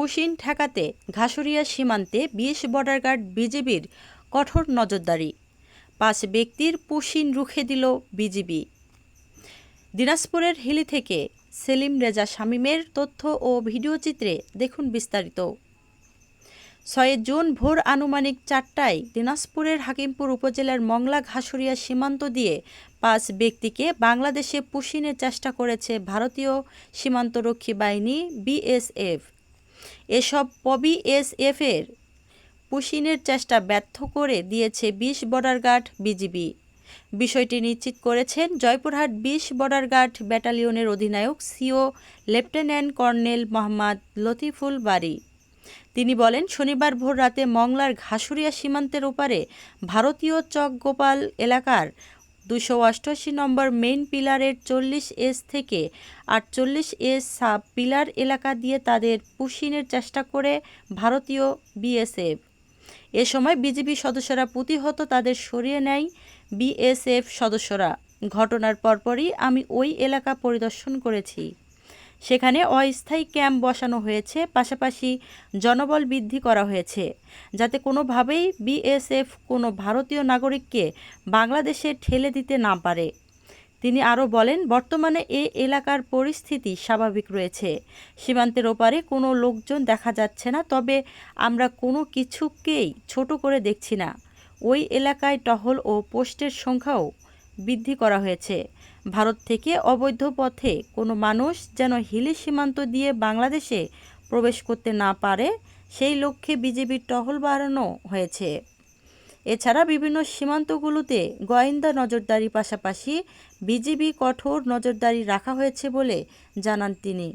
Push in ঠেকাতে ঘাসুরিয়া সীমান্তে ২০ border guard বিজিবির কঠোর নজরদারি। ৫ ব্যক্তির পুশিন রুখে দিল বিজিবি। দিনাজপুরের হিলি থেকে সেলিম রেজা শামীমের তথ্য ও ভিডিওচিত্রে দেখুন বিস্তারিত। ৬ জুন ভোর আনুমানিক ৪টায় দিনাজপুরের হাকিমপুর উপজেলার মংলা ঘাসুরিয়া সীমান্ত দিয়ে ৫ ব্যক্তিকে বাংলাদেশে পুশিনের চেষ্টা করেছে ভারতীয় সীমান্তরক্ষী বাহিনী বিএসএফ। এসব বিএসএফের পুশিনের চেষ্টা ব্যর্থ করে দিয়েছে ২০ বর্ডার গার্ড বিজিবি। বিষয়টি নিশ্চিত করেছেন জয়পুরহাট ২০ বর্ডার গার্ড ব্যাটালিয়নের অধিনায়ক CO lieutenant colonel Mohammad Latiful Bari. তিনি বলেন, শনিবার ভোর রাতে মংলার ঘাসুরিয়া সীমান্তের ওপারে ভারতীয় চকগোপাল এলাকার ২৮৮ নম্বর মেইন পিলারের ৪০S থেকে ৪৮S সাব পিলার এলাকা দিয়ে তাদের পুশিনের চেষ্টা করে ভারতীয় বিএসএফ। এ সময় বিজিবি সদস্যরা প্রতিহত তাদের সরিয়ে নেয় বিএসএফ সদস্যরা। ঘটনার পরপরই আমি ওই এলাকা পরিদর্শন করেছি। সেখানে অস্থায়ী ক্যাম্প বসানো হয়েছে, পাশাপাশি জনবল বৃদ্ধি করা হয়েছে যাতে কোনোভাবেই বিএসএফ কোনো ভারতীয় নাগরিককে বাংলাদেশে ঠেলে দিতে না পারে। তিনি আরও বলেন, বর্তমানে এ এলাকার পরিস্থিতি স্বাভাবিক রয়েছে। সীমান্তের ওপারে কোনো লোকজন দেখা যাচ্ছে না, তবে আমরা কোনো কিছুকেই ছোট করে দেখছি না। ওই এলাকায় টহল ও পোস্টের সংখ্যাও বৃদ্ধি করা হয়েছে। ভারত থেকে অবৈধ পথে কোনো মানুষ যেন হিলি সীমান্ত দিয়ে বাংলাদেশে প্রবেশ করতে না পারে, সেই লক্ষ্যে বিজিবির টহল বাড়ানো হয়েছে। এছাড়া বিভিন্ন সীমান্তগুলোতে গোয়েন্দা নজরদারির পাশাপাশি বিজিবি কঠোর নজরদারি রাখা হয়েছে বলে জানান তিনি।